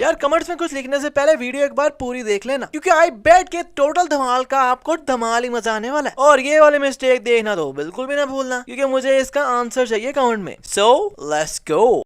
यार कमेंट्स में कुछ लिखने से पहले वीडियो एक बार पूरी देख लेना, क्योंकि आई बेट के टोटल धमाल का आपको धमाल ही मजा आने वाला है। और ये वाले मिस्टेक देखना तो बिल्कुल भी ना भूलना, क्योंकि मुझे इसका आंसर चाहिए कमेंट में। So let's go.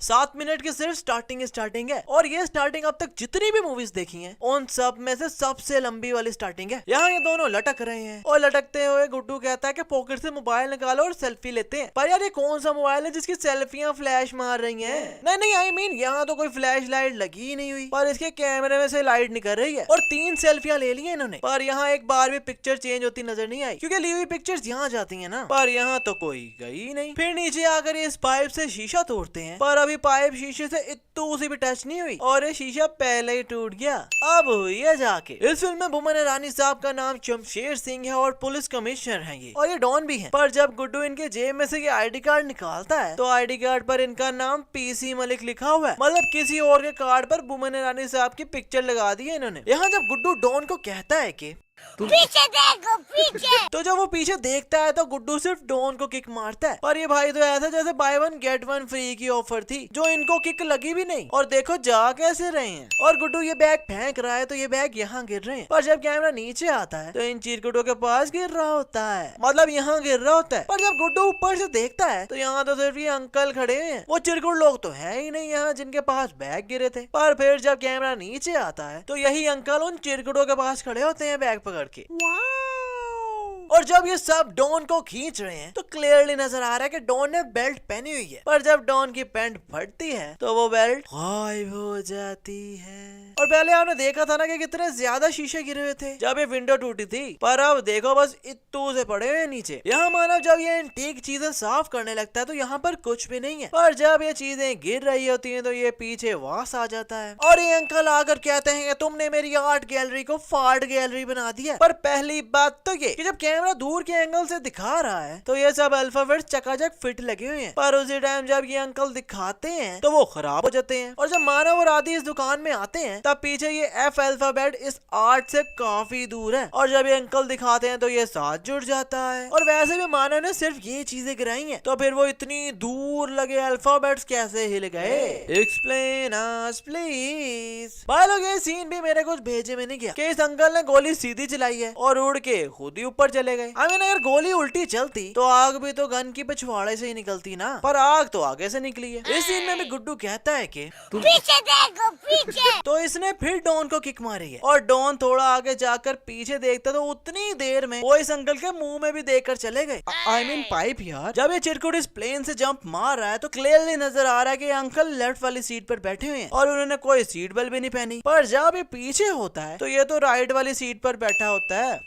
7 मिनट की सिर्फ स्टार्टिंग है, और ये स्टार्टिंग अब तक जितनी भी मूवीज देखी हैं उन सब में से सबसे लंबी वाली स्टार्टिंग है। यहाँ ये दोनों लटक रहे हैं और लटकते हुए गुड्डू कहता है कि पॉकेट से मोबाइल निकालो और सेल्फी लेते हैं। पर यार ये कौन सा मोबाइल है जिसकी सेल्फियां फ्लैश मार रही हैं? नहीं आई मीन यहाँ तो कोई फ्लैश लाइट लगी ही नहीं हुई, पर इसके कैमरे में से लाइट निकल रही है। और 3 सेल्फियां ले ली है इन्होंने, पर यहाँ एक बार भी पिक्चर चेंज होती नजर नहीं आई, क्योंकि ली हुई पिक्चर्स यहाँ जाती है ना, पर यहाँ तो कोई गई नहीं। फिर नीचे आकर इस पाइप से शीशा तोड़ते हैं, पर अभी पाइप शीशे से इतू सी भी टच नहीं हुई और ये शीशा पहले ही टूट गया। अब हुई है जाके। इस फिल्म में बुमन ईरानी साहब का नाम शमशेर सिंह है और पुलिस कमिश्नर है ये, और ये डॉन भी है। पर जब गुड्डू इनके जेब में से ये आईडी कार्ड निकालता है तो आईडी कार्ड पर इनका नाम पीसी मलिक लिखा हुआ है, मतलब किसी और के कार्ड पर बुमन ईरानी साहब की पिक्चर लगा दी है इन्होंने। यहाँ जब गुड्डू डॉन को कहता है कि पीछे देखो पीछे, तो जब वो पीछे देखता है तो गुड्डू सिर्फ डॉन को किक मारता है। पर ये भाई तो ऐसा जैसे बाय 1 गेट 1 फ्री की ऑफर थी, जो इनको किक लगी भी नहीं। और देखो जा कैसे रहे हैं। और गुड्डू ये बैग फेंक रहा है तो ये बैग यहाँ गिर रहे हैं, पर जब कैमरा नीचे आता है तो इन चिरकुटों के पास गिर रहा होता है, मतलब यहाँ गिर रहा होता है। पर जब गुड्डू ऊपर से देखता है तो यहाँ तो सिर्फ ये अंकल खड़े हैं, वो चिरकुट लोग तो है ही नहीं यहाँ जिनके पास बैग गिरे थे। पर फिर जब कैमरा नीचे आता है तो यही अंकल उन चिरकुटों के पास खड़े होते हैं बैग पकड़ के। और जब ये सब डॉन को खींच रहे हैं तो क्लियरली नजर आ रहा है कि डॉन ने बेल्ट पहनी हुई है, पर जब डॉन की पैंट फटती है तो वो बेल्ट गायब हो जाती है। और पहले आपने देखा था ना कि कितने ज्यादा शीशे गिरे हुए थे जब ये विंडो टूटी थी, पर अब देखो बस इत्तू से पड़े हुए नीचे। यहाँ मानव जब ये एंटीक चीजें साफ करने लगता है तो यहाँ पर कुछ भी नहीं है, पर जब ये चीजें गिर रही होती है तो ये पीछे वास आ जाता है और ये अंकल आकर कहते हैं कि तुमने मेरी आर्ट गैलरी को फार्ट गैलरी बना दिया। पर पहली बात तो ये कि जब कैमरा दूर के एंगल से दिखा रहा है तो ये सब अल्फाबेट चकाचक फिट लगे हुए हैं, पर उसी टाइम जब ये अंकल दिखाते हैं तो वो खराब हो जाते हैं। और जब मानव और आदि इस दुकान में आते हैं तब पीछे ये एफ अल्फाबेट इस आर्ट से काफी दूर है, और जब ये अंकल दिखाते हैं तो ये साथ जुड़ जाता है। और वैसे भी मानव ने सिर्फ ये चीजें गिराई हैं, तो फिर वो इतनी दूर लगे अल्फाबेट्स कैसे हिल गए? Explain us please. भाई लोग ये सीन भी मेरे कुछ भेजे में नहीं गया कि इस अंकल ने गोली सीधी चलाई है और उड़ के खुद ही ऊपर चले गए। आई मीन अगर गोली उल्टी चलती तो आग भी तो गन की पिछवाड़े से ही निकलती ना, पर आग तो आगे से निकली है। इस सीन में भी गुड्डू कहता है कि पीछे देखो पीछे, तो इसने फिर डॉन को किक मारी है, और डॉन थोड़ा आगे जाकर पीछे देखता तो उतनी देर में वो इस अंकल के मुंह में भी देखकर चले गए। आई मीन पाइप यार। जब ये चिरकुट इस प्लेन से जंप मार रहा है तो क्लियरली नजर आ रहा है कि अंकल लेफ्ट वाली सीट पर बैठे हुए हैं और उन्होंने कोई सीट बेल्ट भी नहीं पहनी। पर जब ये पीछे होता है तो ये तो राइट वाली सीट पर बैठा होता है।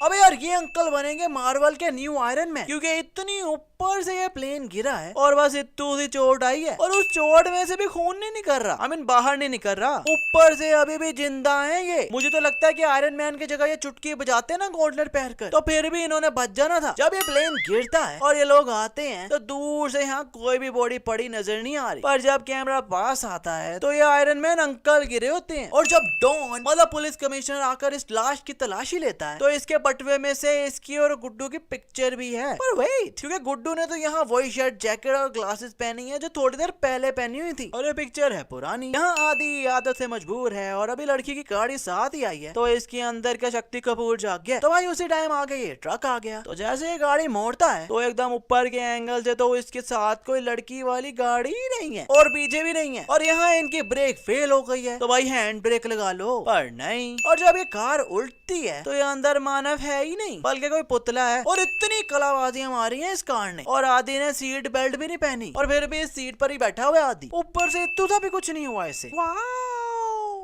अबे यार ये अंकल बनेंगे मार्वल के न्यू आयरन मैन, क्योंकि इतनी ऊपर से ये प्लेन गिरा है और बस इतनी सी चोट आई है और उस चोट में से भी खून नहीं निकल रहा। आई मीन बाहर नहीं निकल रहा, ऊपर से अभी भी जिंदा है ये। मुझे तो लगता है कि आयरन मैन की जगह ये चुटकी बजाते ना गोल्डनर पहनकर, तो फिर भी इन्होंने बच जाना था। जब ये प्लेन गिरता है और ये लोग आते हैं तो दूर से यहाँ कोई भी बॉडी पड़ी नजर नहीं आ रही, पर जब कैमरा पास आता है तो ये आयरन मैन अंकल गिरे होते हैं। और जब डॉन मतलब पुलिस कमिश्नर आकर इस लाश की तलाशी लेता है तो इसके बटवे में से इसकी और गुड्डू की पिक्चर भी है। पर वेट, क्योंकि गुड्डू ने तो यहाँ वही शर्ट जैकेट और ग्लासेस पहनी है जो थोड़ी देर पहले पहनी हुई थी, और ये पिक्चर है पुरानी। यहाँ आदि आदत से मजबूर है और अभी लड़की की गाड़ी साथ ही आई है, तो इसके अंदर का शक्ति कपूर जाग गया। तो भाई उसी टाइम आगे ये ट्रक आ गया, तो जैसे ये गाड़ी मोड़ता है तो एकदम ऊपर के एंगल से तो इसके साथ कोई लड़की वाली गाड़ी ही नहीं है और पीछे भी नहीं है, और यहाँ इनकी ब्रेक फेल हो गई है, तो भाई हैंड ब्रेक लगा लो, पर नहीं। और जब ये कार उल्टती है तो ये अंदर मानव है ही नहीं बल्कि कोई पुतला है, और इतनी कलाबाजियां मारी हैं इस कार ने, और आदि ने सीट बेल्ट भी नहीं पहनी और फिर भी इस सीट पर ही बैठा हुआ है आदि। ऊपर से इतना सा भी कुछ नहीं हुआ इसे।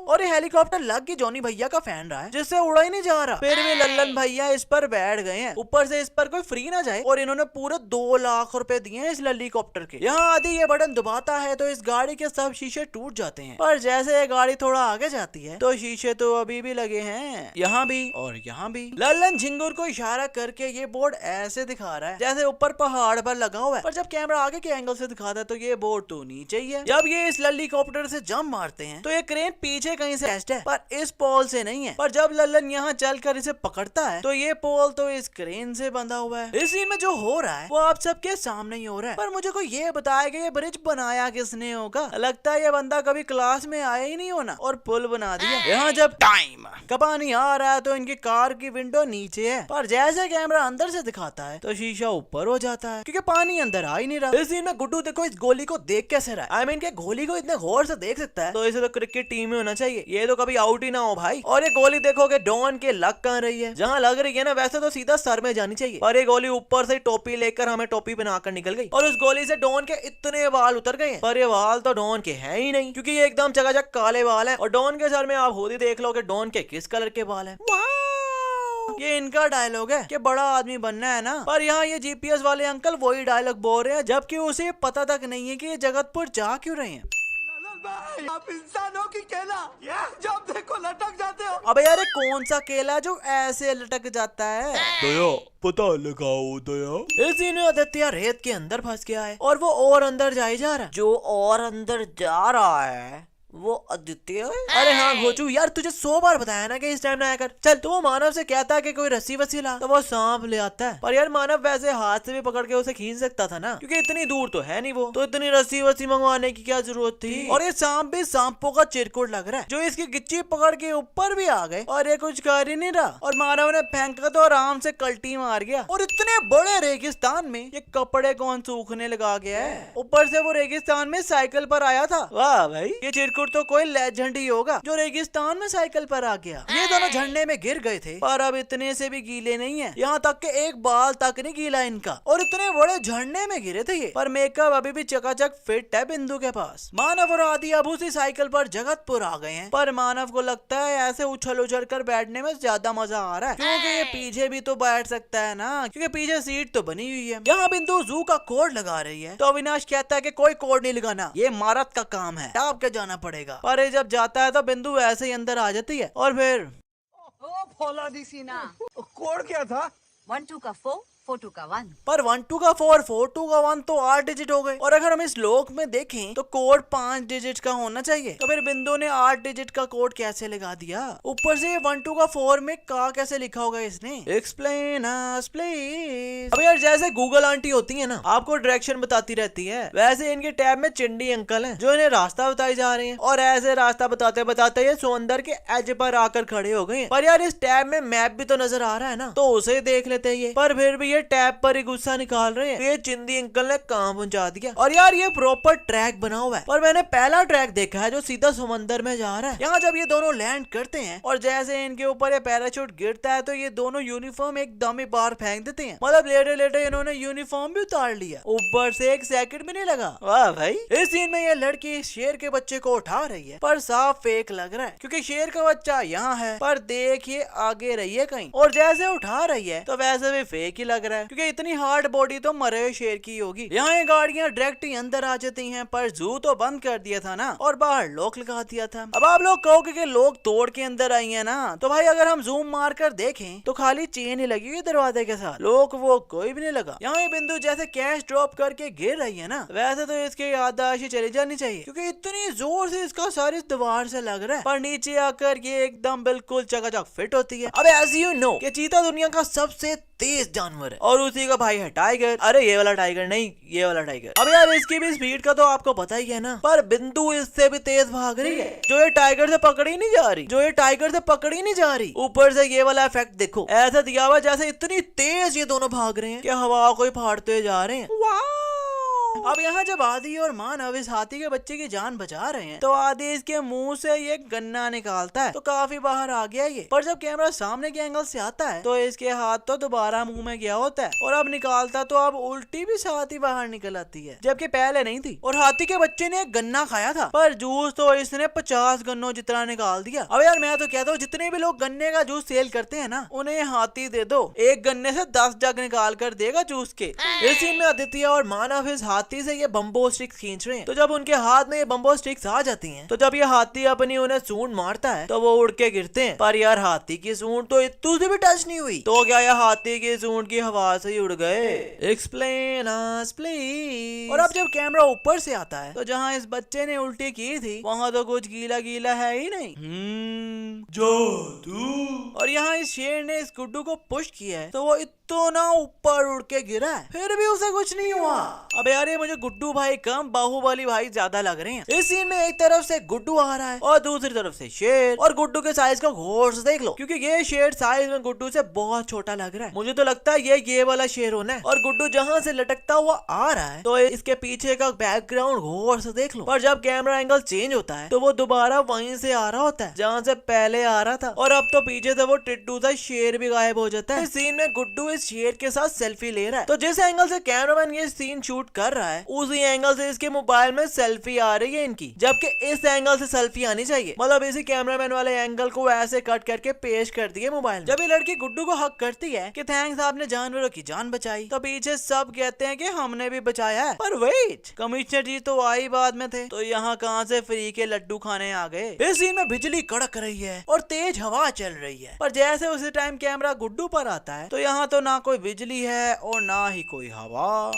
और ये हेलीकॉप्टर लग के जॉनी भैया का फैन रहा है जिससे उड़ा ही नहीं जा रहा, फिर भी लल्लन भैया इस पर बैठ गए हैं। ऊपर से इस पर कोई फ्री ना जाए, और इन्होंने पूरे 2 लाख रुपए दिए हैं इस हेलीकॉप्टर के। यहाँ आदि ये बटन दबाता है तो इस गाड़ी के सब शीशे टूट जाते हैं, पर जैसे ये गाड़ी थोड़ा आगे जाती है तो शीशे तो अभी भी लगे हैं, यहाँ भी और यहाँ भी। लल्लन झिंगुर को इशारा करके ये बोर्ड ऐसे दिखा रहा है जैसे ऊपर पहाड़ पर लगा हुआ है, पर जब कैमरा आगे के एंगल से दिखाता है तो ये बोर्ड तो नीचे ही है। जब ये इस हेलीकॉप्टर से जंप मारते हैं तो ये क्रेन पीछे कहीं से अटैच्ड है, पर इस पोल से नहीं है। पर जब लल्लन यहाँ चलकर इसे पकड़ता है तो ये पोल तो इस क्रेन से बंधा हुआ है। इस सीन में जो हो रहा है वो आप सबके सामने ही हो रहा है, पर मुझे कोई ये बताया कि ये ब्रिज बनाया किसने होगा। लगता है ये बंदा कभी क्लास में आया ही नहीं होना और पुल बना दिया। यहाँ जब टाइम का पानी आ रहा है तो इनकी कार की विंडो नीचे है, पर जैसे कैमरा अंदर से दिखाता है तो शीशा ऊपर हो जाता है क्योंकि पानी अंदर आ ही नहीं रहा। इस सीन में गुड्डू देखो इस गोली को देख कैसे रहा है। I mean, क्या गोली को इतने गौर से देख सकता है? तो इसे तो क्रिकेट टीम में होना चाहिए, ये तो कभी आउट ही ना हो भाई। और ये गोली देखोगे डॉन के लग कहाँ रही है, जहाँ लग रही है ना वैसे तो सीधा सर में जानी चाहिए, पर ये गोली ऊपर से टोपी लेकर हमें टोपी बनाकर निकल गई और उस गोली से डॉन के इतने बाल उतर गए हैं। पर ये बाल तो डॉन के है ही नहीं क्योंकि ये एकदम चकाचक काले बाल है और डॉन के सर में आप खुद ही देख लो कि डॉन के किस कलर के बाल है। ये इनका डायलॉग है कि बड़ा आदमी बनना है ना, पर यहाँ ये जीपीएस वाले अंकल वही डायलॉग बोल रहे हैं जबकि उसे पता तक नहीं है कि ये जगतपुर जा क्यों रहे हैं। भाई, आप इंसान हो कि केला? जब देखो लटक जाते हो। अबे यार कौन सा केला जो ऐसे लटक जाता है? दया पता लगाओ दया। इस सीन में आदित्य रेत के अंदर फंस गया है और वो और अंदर जा रहा है। जो और अंदर जा रहा है वो आदित्य है। अरे हाँ घोचू यार तुझे 100 बार बताया ना कि इस टाइम ना आया कर। चल तो वो मानव से कहता है कि कोई रस्सी वस्सी ला, तो वो सांप ले आता है। पर यार मानव वैसे हाथ से भी पकड़ के उसे खींच सकता था ना, क्योंकि इतनी दूर तो है नहीं वो, तो इतनी रस्सी वस्सी मंगवाने की क्या जरूरत थी। और ये सांप भी सांपों का चिरकुट लग रहा है जो इसकी गिच्ची पकड़ के ऊपर भी आ गए और ये कुछ कर ही नहीं रहा। और मानव ने फेंका तो आराम से कल्टी मार गया। और इतने बड़े रेगिस्तान में ये कपड़े कौन सूखने लगा गया है। ऊपर से वो रेगिस्तान में साइकिल पर आया था। वाह भाई ये चिरकुट तो कोई लेजेंड ही होगा जो रेगिस्तान में साइकिल पर आ गया। ये दोनों झरने में गिर गए थे पर अब इतने से भी गीले नहीं है, यहाँ तक के एक बाल तक नहीं गीला इनका। और इतने बड़े झरने में गिरे थे ये, पर मेकअप अभी भी चकाचक फिट है बिंदु के पास। मानव और आदि अब उसी साइकिल पर जगतपुर आ गए हैं, पर मानव को लगता है ऐसे उछल उछल कर बैठने में ज्यादा मजा आ रहा है क्योंकि ये पीछे भी तो बैठ सकता है ना, क्योंकि पीछे सीट तो बनी हुई है। यहाँ बिंदु जू का कोड लगा रही है तो अविनाश कहता है कि कोई कोड नहीं लगाना, ये मारत का काम है, टाप के जाना पड़ेगा। पर जब जाता है तो बिंदु ऐसे ही अंदर आ जाती है और फिर फॉलो दिस ना। कोड क्या था? 1 2 का 4 4 2 का 1। पर 1 2 का 4 4 2 का 1 तो 8 डिजिट हो गए। और अगर हम इस लोक में देखें तो कोड 5 डिजिट का होना चाहिए, तो फिर बिंदु ने 8 डिजिट का कोड कैसे लगा दिया। ऊपर से 1 2 का 4 में का कैसे लिखा होगा इसने। Explain us please. अब यार जैसे गूगल आंटी होती है ना, आपको डायरेक्शन बताती रहती है, वैसे इनके टैब में चिंडी अंकल हैं जो इन्हें रास्ता बताई जा रहे हैं। और ऐसे रास्ता बताते बताते ये समंदर के एज पर आकर खड़े हो गए। पर यार इस टैब में मैप भी तो नजर आ रहा है ना, तो उसे देख लेते हैं। पर फिर भी टैब पर ही गुस्सा निकाल रहे हैं। तो ये चिंदी अंकल ने कहां पहुंचा दिया। और यार ये प्रॉपर ट्रैक बना हुआ है, पर मैंने पहला ट्रैक देखा है जो सीधा समंदर में जा रहा है। यहाँ जब ये दोनों लैंड करते हैं और जैसे इनके ऊपर ये पैराशूट गिरता है तो ये दोनों यूनिफॉर्म एकदम ही बाहर फेंक देते हैं। मतलब लेटे लेटे इन्होंने यूनिफॉर्म भी उतार लिया, ऊपर से 1 सेकंड भी नहीं लगा। वाह भाई। इस सीन में ये लड़की शेर के बच्चे को उठा रही है, पर साफ फेक लग रहा है क्योंकि शेर का बच्चा यहाँ है, पर देखिए आगे रही है कहीं। और जैसे उठा रही है तो वैसे भी फेक ही लग रहा है क्योंकि इतनी हार्ड बॉडी तो मरे हुए शेर की होगी। यहाँ ये गाड़ियाँ डायरेक्ट ही अंदर आ जाती हैं, पर जू तो बंद कर दिया था ना और बाहर लॉक लगा दिया था। अब आप लोग कहोगे कि लोग तोड़ के अंदर आई है ना, तो भाई अगर हम जूम मार कर देखें तो खाली चेन ही लगी हुई दरवाजे के साथ, लोग वो कोई भी नहीं लगा। यहाँ ये बिंदु जैसे कैश ड्रॉप करके गिर रही है ना, वैसे तो इसकी याददाश्त चली जानी चाहिए क्योंकि इतनी जोर से इसका सर इस दीवार से लग रहा है, पर नीचे आकर ये एकदम बिल्कुल चकाचक फिट होती है। अब एज यू नो कि चीता दुनिया का सबसे तेज जानवर है और उसी का भाई है टाइगर। अरे ये वाला टाइगर नहीं, ये वाला टाइगर। अब यार इसकी भी स्पीड का तो आपको पता ही है ना, पर बिंदु इससे भी तेज भाग रही है जो ये टाइगर से पकड़ी नहीं जा रही, जो ये टाइगर से पकड़ी नहीं जा रही। ऊपर से ये वाला इफेक्ट देखो, ऐसा दिया हुआ जैसे इतनी तेज ये दोनों भाग रहे हैं कि हवा को ही फाड़ते जा रहे हैं। अब यहाँ जब आदि और मानव इस हाथी के बच्चे की जान बचा रहे हैं तो आदि इसके मुंह से ये गन्ना निकालता है तो काफी बाहर आ गया ये, पर जब कैमरा सामने के एंगल से आता है तो इसके हाथ तो दोबारा मुंह में गया होता है और अब निकालता तो अब उल्टी भी साथ ही बाहर निकल आती है जबकि पहले नहीं थी। और हाथी के बच्चे ने एक गन्ना खाया था, पर जूस तो इसने 50 गन्नों जितना निकाल दिया। अब यार मैं तो कहता हूँ जितने भी लोग गन्ने का जूस सेल करते हैं ना, उन्हें हाथी दे दो, एक गन्ने से 10 जग निकाल कर देगा जूस के। इस सीन में आदित्य और मानव इस हाथी हाथी से ये बम्बो स्टिक्स खींच रहे हैं। तो जब उनके हाथ में ये बम्बो स्टिक्स आ जाती हैं, तो जब ये हाथी अपनी उन्हें सूंड मारता है तो वो उड़ के गिरते हैं। पर यार हाथी की सूंड तो इतू से भी टच नहीं हुई, तो क्या यह हाथी की सूंड की हवा से ही उड़ गए? Explain us please. और अब जब कैमरा ऊपर से आता है तो जहाँ इस बच्चे ने उल्टी की थी वहाँ तो कुछ गीला गीला है ही नहीं। जादू। और यहाँ इस शेर ने इस गुड्डू को पुश किया है तो वो इतना ऊपर उड़ के गिरा है, फिर भी उसे कुछ नहीं हुआ। अब यार ये मुझे गुड्डू भाई कम बाहुबली भाई ज्यादा लग रहे हैं। इस सीन में एक तरफ से गुड्डू आ रहा है और दूसरी तरफ से शेर, और गुड्डू के साइज को गौर से देख लो, क्योंकि ये शेर साइज में गुड्डू से बहुत छोटा लग रहा है। मुझे तो लगता है ये वाला शेर होना है। और गुड्डू जहाँ से लटकता हुआ आ रहा है तो इसके पीछे का बैकग्राउंड गौर से देख लो। पर जब कैमरा एंगल चेंज होता है तो वो दोबारा वहीं से आ रहा होता है जहाँ से पहले आ रहा था, और अब तो पीछे से वो टिट्टू सा शेर भी गायब हो जाता है। इस सीन में गुड्डू इस शेर के साथ सेल्फी ले रहा है। तो जिस एंगल से कैमरामैन ये सीन शूट कर रहा है उसी एंगल से इसके मोबाइल में सेल्फी आ रही है इनकी, जबकि इस एंगल से सेल्फी आनी चाहिए। मतलब इसी कैमरामैन वाले एंगल को ऐसे कट करके पेश कर दिए मोबाइल में। जब ये लड़की गुड्डू को हक करती है कि थैंक्स आपने जानवरों की जान बचाई, तो पीछे सब कहते हैं कि हमने भी बचाया है। पर वेट, कमिश्नर जी तो आई बाद में थे, तो यहाँ कहाँ से फ्री के लड्डू खाने आ गए? इस सीन में बिजली कड़क रही है और तेज हवा चल रही है, पर जैसे उसी टाइम कैमरा गुड्डू पर आता है तो यहाँ तो ना कोई बिजली है और ना ही कोई हवा।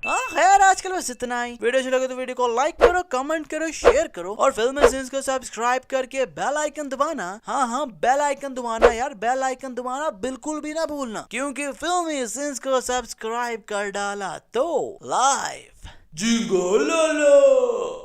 खैर आजकल बस इतना ही। वीडियो अच्छी लगे तो वीडियो को लाइक करो, कमेंट करो, शेयर करो और फिल्मी सीन्स को सब्सक्राइब करके बेल आइकन दबाना। हाँ बेल आइकन दबाना यार, बेल आइकन दबाना बिल्कुल भी ना भूलना, क्योंकि फिल्मी सीन्स को सब्सक्राइब कर डाला तो लाइव जिंगो लाला।